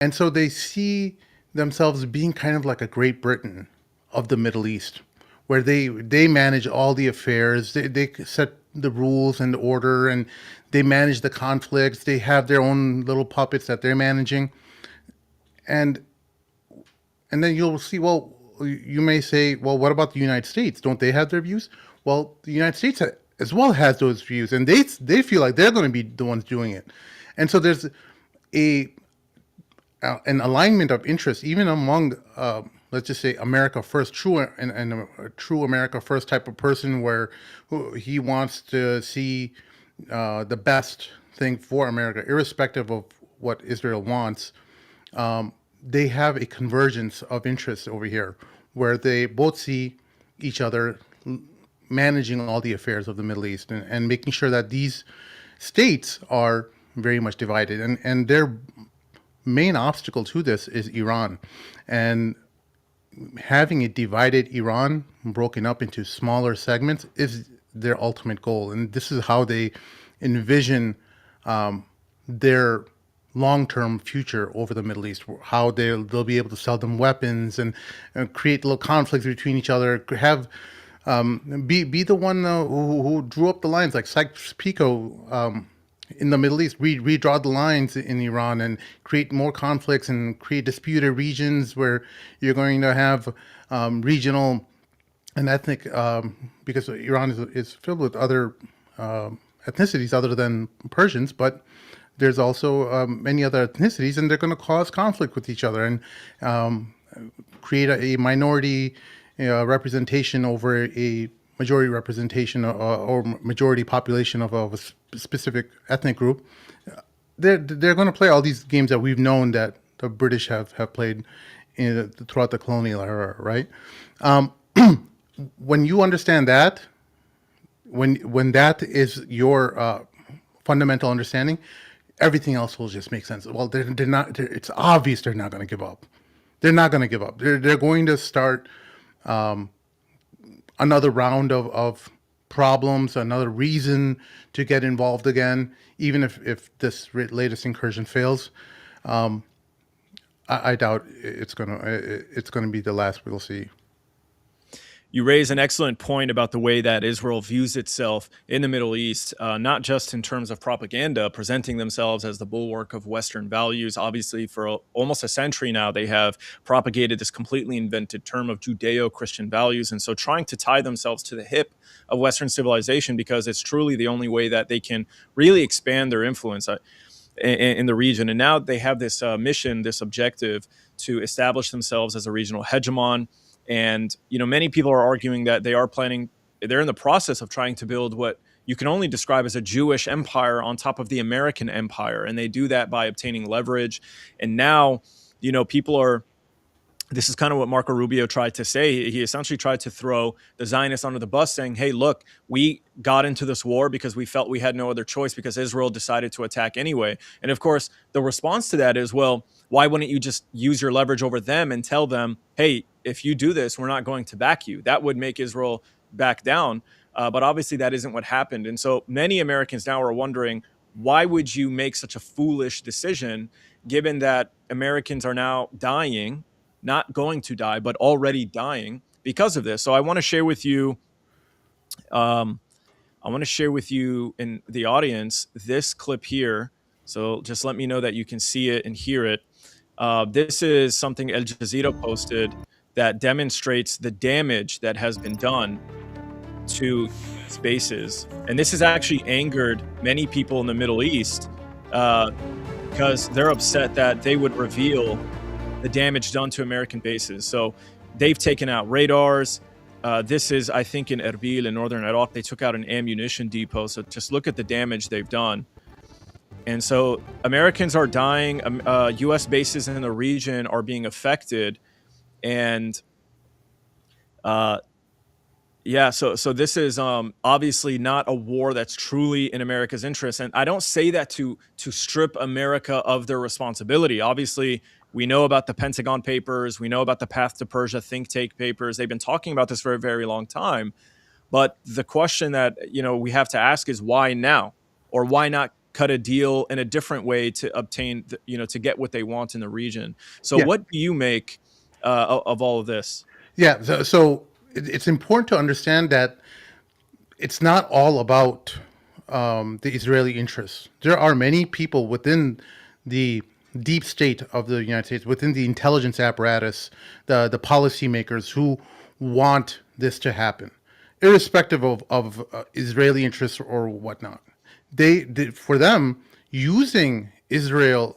And so they see themselves being kind of like a Great Britain of the Middle East, where they manage all the affairs, they set the rules and order, and they manage the conflicts. They have their own little puppets that they're managing, and then you'll see. Well, you may say, well, what about the United States? Don't they have their views? Well, the United States as well has those views, and they feel like they're going to be the ones doing it, and so there's a an alignment of interest, even among, let's just say, America First, and a true America First type of person, where he wants to see the best thing for America, irrespective of what Israel wants. They have a convergence of interests over here, where they both see each other managing all the affairs of the Middle East, and making sure that these states are very much divided, and their main obstacle to this is Iran, and having a divided Iran broken up into smaller segments is their ultimate goal, and this is how they envision their long-term future over the Middle East. How they'll be able to sell them weapons, and create little conflicts between each other. Have be the one who drew up the lines, like Sykes-Picot in the Middle East, redraw the lines in Iran, and create more conflicts and create disputed regions where you're going to have regional and ethnic, because Iran is filled with other ethnicities other than Persians, but there's also many other ethnicities, and they're going to cause conflict with each other, and create a minority representation over a majority representation, or majority population of a specific ethnic group. They're going to play all these games that we've known that the British have played throughout the colonial era, right? When you understand that, when that is your fundamental understanding, everything else will just make sense. Well, they're not. It's obvious they're not going to give up. They're not going to give up. They're going to start another round of problems, another reason to get involved again, even if this latest incursion fails. I doubt it's gonna be the last we'll see. You raise an excellent point about the way that Israel views itself in the Middle East, not just in terms of propaganda, presenting themselves as the bulwark of Western values. Obviously, for almost a century now, they have propagated this completely invented term of Judeo-Christian values. And so trying to tie themselves to the hip of Western civilization, because it's truly the only way that they can really expand their influence in the region. And now they have this mission, this objective to establish themselves as a regional hegemon. And, many people are arguing that they're in the process of trying to build what you can only describe as a Jewish empire on top of the American empire. And they do that by obtaining leverage. And now, this is kind of what Marco Rubio tried to say. He essentially tried to throw the Zionists under the bus, saying, hey, look, we got into this war because we felt we had no other choice, because Israel decided to attack anyway. And of course, the response to that is, well, why wouldn't you just use your leverage over them and tell them, hey, if you do this, we're not going to back you? That would make Israel back down. But obviously that isn't what happened. And so many Americans now are wondering, why would you make such a foolish decision, given that Americans are now dying, not going to die, but already dying because of this? So I want to share with you, in the audience this clip here. So just let me know that you can see it and hear it. This is something Al Jazeera posted that demonstrates the damage that has been done to US bases. And this has actually angered many people in the Middle East, because they're upset that they would reveal the damage done to American bases. So they've taken out radars. This is, I think, in Erbil in northern Iraq. They took out an ammunition depot. So just look at the damage they've done. And so Americans are dying. U.S. bases in the region are being affected. And so this is obviously not a war that's truly in America's interest. And I don't say that to strip America of their responsibility. Obviously, we know about the Pentagon Papers. We know about the Path to Persia think tank papers. They've been talking about this for a very long time. But the question that we have to ask is, why now? Or why not cut a deal in a different way to obtain, to get what they want in the region. So, Yeah. what do you make of all of this? Yeah. So it's important to understand that it's not all about the Israeli interests. There are many people within the deep state of the United States, within the intelligence apparatus, the policymakers who want this to happen, irrespective of Israeli interests or whatnot. For them, using Israel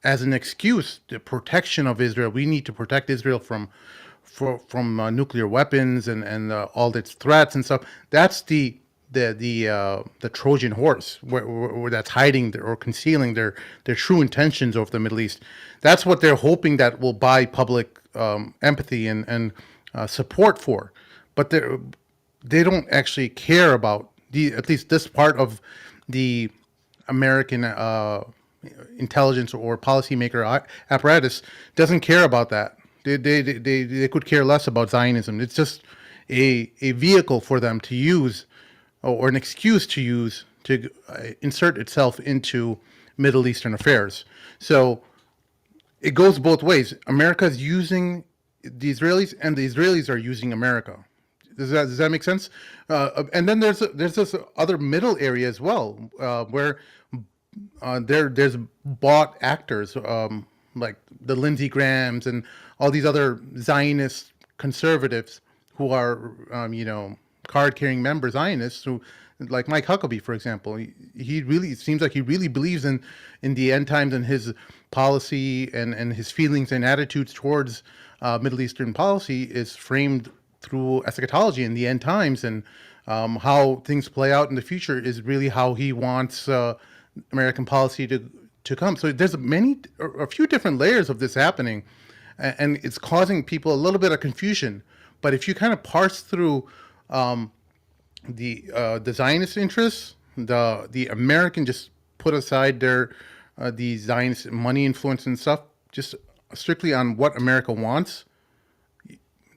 as an excuse, the protection of Israel. We need to protect Israel from nuclear weapons and all its threats and stuff. That's the Trojan horse where that's hiding or concealing their true intentions over the Middle East. That's what they're hoping that will buy public empathy and support for, but they don't actually care about at least this part of the American intelligence or policymaker apparatus doesn't care about that. They could care less about Zionism. It's just a vehicle for them to use, or an excuse to use to insert itself into Middle Eastern affairs. So it goes both ways. America is using the Israelis, and the Israelis are using America. Does that make sense? And then there's this other middle area as well, where there's bought actors, like the Lindsey Grahams and all these other Zionist conservatives who are, card-carrying member Zionists, who, like Mike Huckabee, for example. He really, it seems like he really believes in the end times, and his policy and his feelings and attitudes towards Middle Eastern policy is framed through eschatology in the end times, and how things play out in the future is really how he wants American policy to come. So there's a few different layers of this happening, and it's causing people a little bit of confusion. But if you kind of parse through the Zionist interests, the American, just put aside the Zionist money influence and stuff, just strictly on what America wants,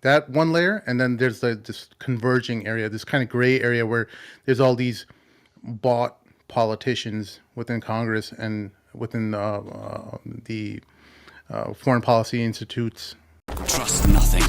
that one layer, and then there's this converging area, this kind of gray area where there's all these bought politicians within Congress and within the foreign policy institutes. Trust nothing.